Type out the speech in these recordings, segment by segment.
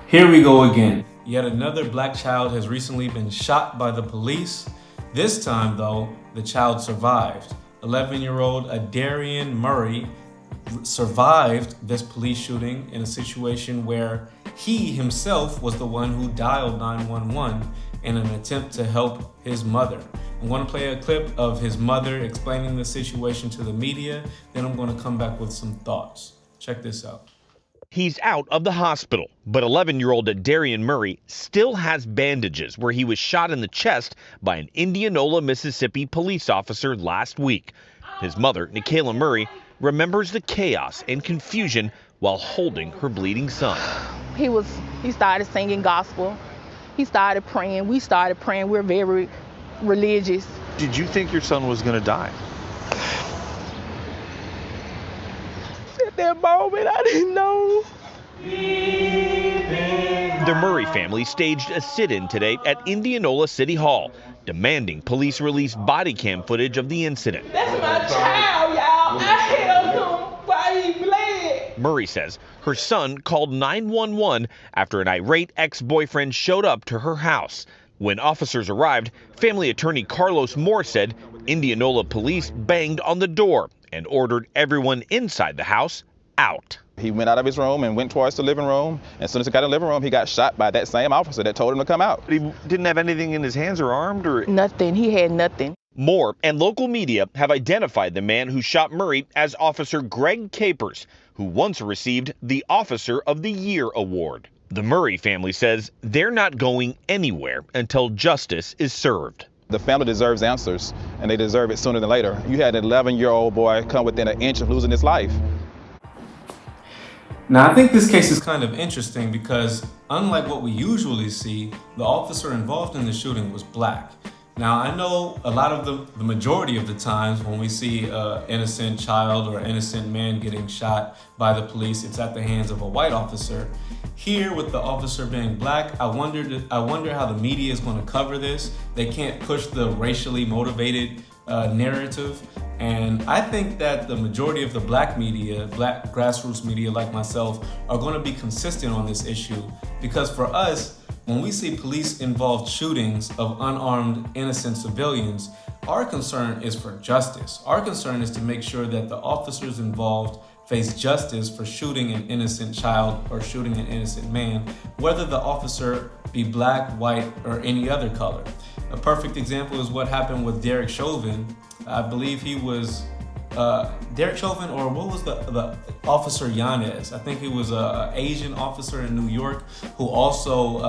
Here we go again. Yet another black child has recently been shot by the police. This time, though, the child survived. 11-year-old Adarian Murray survived this police shooting in a situation where he himself was the one who dialed 911 in an attempt to help his mother. I'm going to play a clip of his mother explaining the situation to the media, then I'm going to come back with some thoughts. Check this out. He's out of the hospital, but 11-year-old Darian Murray still has bandages where he was shot in the chest by an Indianola, Mississippi police officer last week. His mother, Nikayla Murray, remembers the chaos and confusion while holding her bleeding son. He started singing gospel. He started praying. We started praying. We're very religious. Did you think your son was going to die? At that moment, I didn't know. The Murray family staged a sit-in today at Indianola City Hall, demanding police release body cam footage of the incident. That's my child, y'all. I held him while he bled. Murray says her son called 911 after an irate ex-boyfriend showed up to her house. When officers arrived, family attorney Carlos Moore said Indianola police banged on the door and ordered everyone inside the house out. He went out of his room and went towards the living room. As soon as he got in the living room, he got shot by that same officer that told him to come out. He didn't have anything in his hands or armed or? Nothing. He had nothing. Moore and local media have identified the man who shot Murray as Officer Greg Capers, who once received the Officer of the Year award. The Murray family says they're not going anywhere until justice is served. The family deserves answers, and they deserve it sooner than later. You had an 11-year-old boy come within an inch of losing his life. Now, I think this case is kind of interesting because, unlike what we usually see, the officer involved in the shooting was black. Now, I know a lot of the majority of the times when we see an innocent child or innocent man getting shot by the police, it's at the hands of a white officer. Here, with the officer being black, I wonder how the media is going to cover this. They can't push the racially motivated narrative. And I think that the majority of the black media, black grassroots media like myself, are going to be consistent on this issue. Because for us, when we see police-involved shootings of unarmed, innocent civilians, our concern is for justice. Our concern is to make sure that the officers involved face justice for shooting an innocent child or shooting an innocent man, whether the officer be black, white, or any other color. A perfect example is what happened with Derek Chauvin. I believe he was Derek Chauvin, or what was the officer Yanez? I think he was an Asian officer in New York who also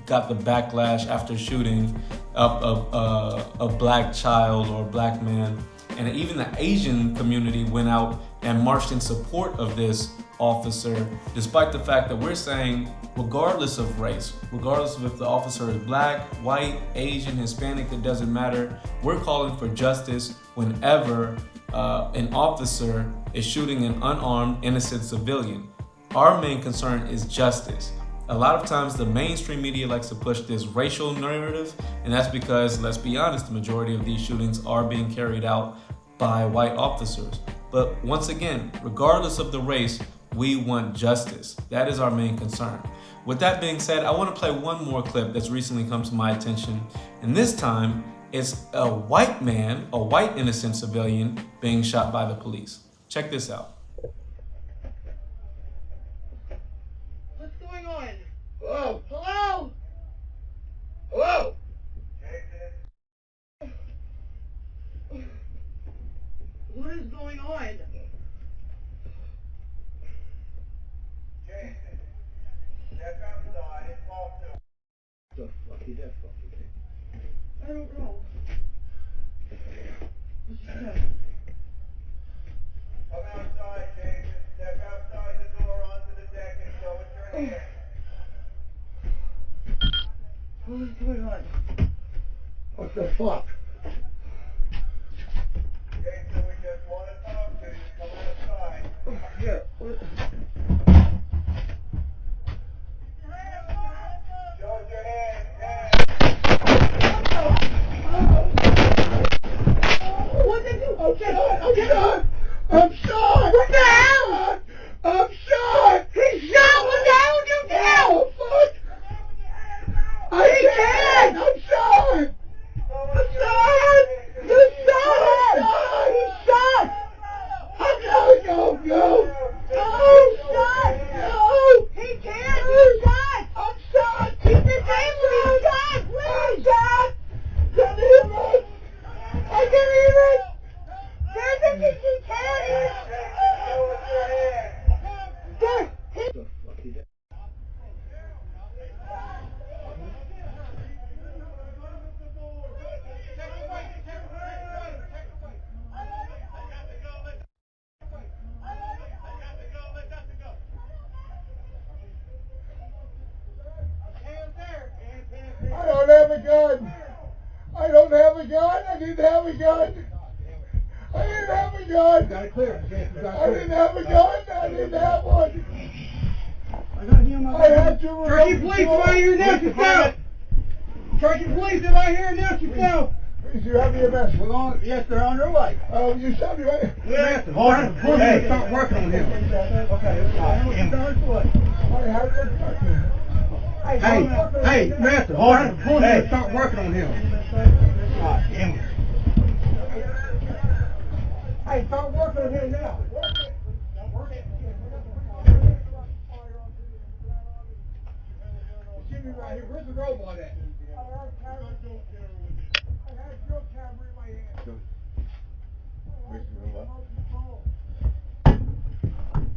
got the backlash after shooting up a black child or black man. And even the Asian community went out and marched in support of this officer, despite the fact that we're saying, regardless of race, regardless of if the officer is black, white, Asian, Hispanic, it doesn't matter. We're calling for justice whenever an officer is shooting an unarmed, innocent civilian. Our main concern is justice. A lot of times the mainstream media likes to push this racial narrative, and that's because, let's be honest, the majority of these shootings are being carried out by white officers. But once again, regardless of the race, we want justice. That is our main concern. With that being said, I want to play one more clip that's recently come to my attention. And this time, it's a white man, a white innocent civilian being shot by the police. Check this out. What's going on? Hello? Hello? Hello? What is going on? The fuck is that fucking thing? I don't know. What's that? Come outside, Jason. Step outside the door onto the deck and show us your hand. What is going on? What the fuck? Jason, we just want to talk to you. Come outside. Yeah, what? Show us your hand. What did you? Oh, get on! Oh, get on! I'm shot! What the hell? I'm shot! He's shot! What the hell did you do? a gun. I don't have a gun. I didn't have a gun. I didn't have a gun. Got it clear. I didn't have a gun. I didn't have one. I got him. I had to remove Turkey police right here now, yourself. Turkey police are right here now, yourself. You have your message. We're on. Yes, they're on their way. You shot me right. Yes, hold on. Hey, start working on him. Okay. Hey, master, hold on. Hey, start working on him. Hey, start working on him now. Shoot me right here. Where's the robot at?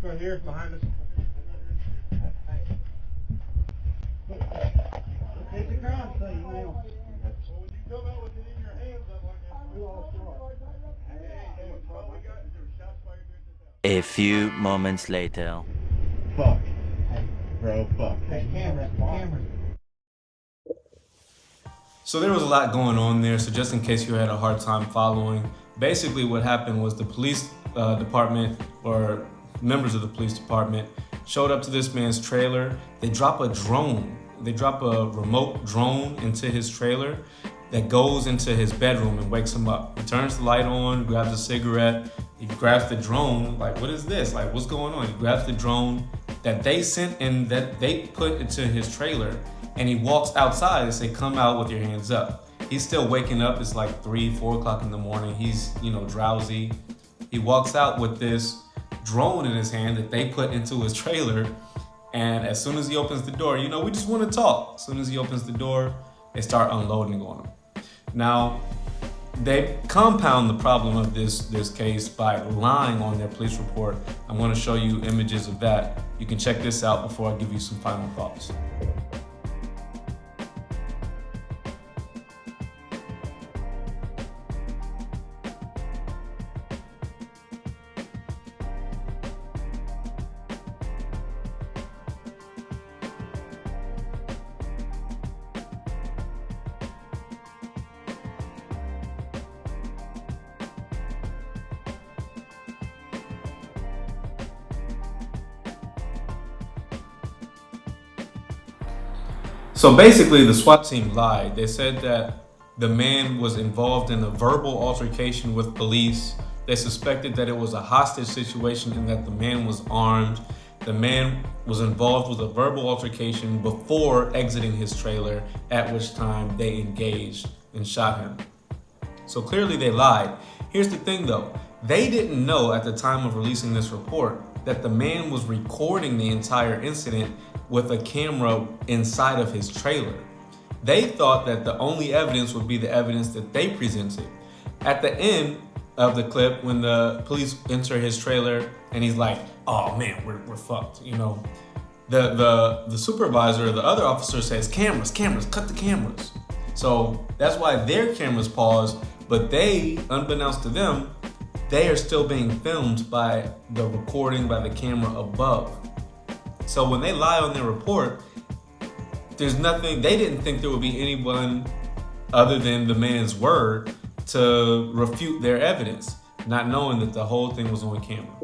Right here, behind us. It's a crime scene now. Well, when you come out with it in your hands, I'm like, A few moments later. fuck. Hey, bro, fuck. Hey, camera. So there was a lot going on there, so just in case you had a hard time following, basically what happened was the police department, or members of the police department, showed up to this man's trailer. They drop a drone. They drop a remote drone into his trailer that goes into his bedroom and wakes him up. He turns the light on, grabs a cigarette, he grabs the drone, like, what is this? Like, what's going on? He grabs the drone that they sent and that they put into his trailer, and he walks outside and say, come out with your hands up. He's still waking up. It's like 3-4 o'clock in the morning. He's, drowsy. He walks out with this drone in his hand that they put into his trailer. And as soon as he opens the door, we just want to talk. As soon as he opens the door, they start unloading on him. Now, they compound the problem of this case by lying on their police report. I'm going to show you images of that. You can check this out before I give you some final thoughts. So basically, the SWAT team lied. They said that the man was involved in a verbal altercation with police. They suspected that it was a hostage situation and that the man was armed. The man was involved with a verbal altercation before exiting his trailer, at which time they engaged and shot him. So clearly they lied. Here's the thing though. They didn't know at the time of releasing this report that the man was recording the entire incident with a camera inside of his trailer. They thought that the only evidence would be the evidence that they presented. At the end of the clip, when the police enter his trailer and he's like, oh man, we're fucked, the supervisor, the other officer says, cameras, cut the cameras. So that's why their cameras paused, but they, unbeknownst to them, they are still being filmed by the recording by the camera above. So when they lie on their report, there's nothing, they didn't think there would be anyone other than the man's word to refute their evidence, not knowing that the whole thing was on camera.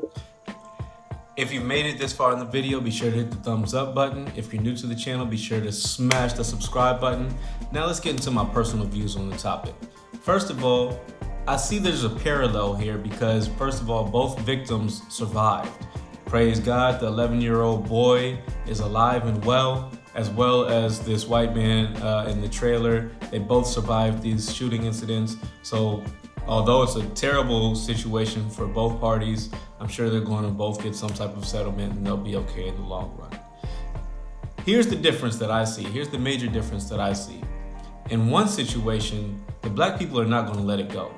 If you made it this far in the video, be sure to hit the thumbs up button. If you're new to the channel, be sure to smash the subscribe button. Now let's get into my personal views on the topic. First of all, I see there's a parallel here because first of all, both victims survived. Praise God, the 11-year-old boy is alive and well as this white man in the trailer. They both survived these shooting incidents. So although it's a terrible situation for both parties, I'm sure they're going to both get some type of settlement and they'll be okay in the long run. Here's the difference that I see. Here's the major difference that I see. In one situation, the black people are not going to let it go.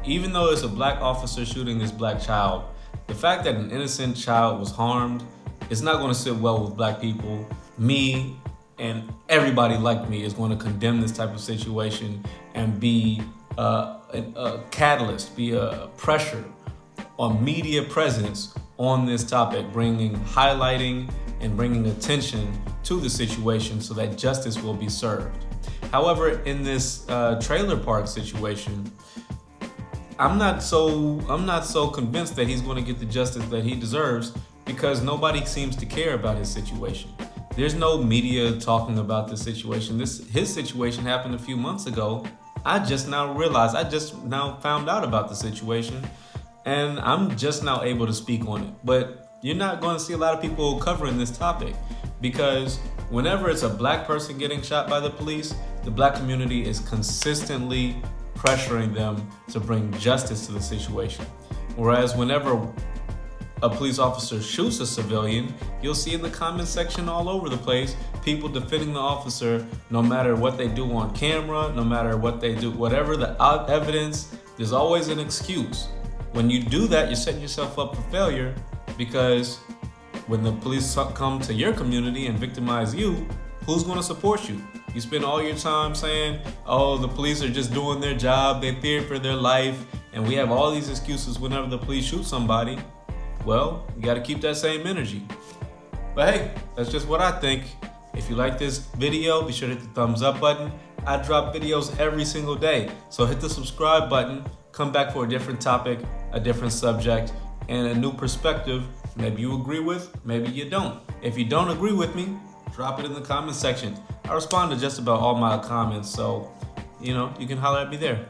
Even though it's a black officer shooting this black child, the fact that an innocent child was harmed, it's not going to sit well with black people. Me and everybody like me is going to condemn this type of situation and be a catalyst, be a pressure on media presence on this topic, highlighting and bringing attention to the situation so that justice will be served. However, in this trailer park situation, I'm not so convinced that he's going to get the justice that he deserves, because nobody seems to care about his situation. There's no media talking about the situation. His situation happened a few months ago. I just now found out about the situation, and I'm just now able to speak on it. But you're not going to see a lot of people covering this topic, because whenever it's a black person getting shot by the police, the black community is consistently pressuring them to bring justice to the situation. Whereas whenever a police officer shoots a civilian, you'll see in the comment section all over the place people defending the officer, no matter what they do on camera, no matter what they do, whatever the evidence, there's always an excuse. When you do that, you're setting yourself up for failure, because when the police come to your community and victimize you, who's going to support you? You spend all your time saying, oh, the police are just doing their job, they fear for their life, and we have all these excuses whenever the police shoot somebody. Well, you got to keep that same energy. But hey, that's just what I think. If you like this video, be sure to hit the thumbs up button. I drop videos every single day, so hit the subscribe button. Come back for a different topic, a different subject, and a new perspective. Maybe you agree with, maybe you don't. If you don't agree with me, drop it in the comment section. I respond to just about all my comments, so you can holler at me there.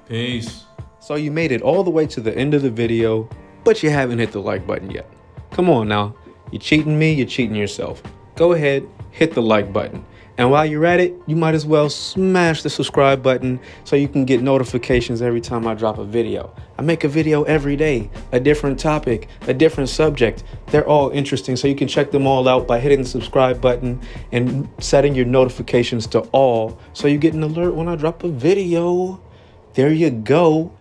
Peace. So you made it all the way to the end of the video, but you haven't hit the like button yet. Come on now, you're cheating me, you're cheating yourself. Go ahead, hit the like button. And while you're at it, you might as well smash the subscribe button so you can get notifications every time I drop a video. I make a video every day, a different topic, a different subject. They're all interesting, so you can check them all out by hitting the subscribe button and setting your notifications to all so you get an alert when I drop a video. There you go.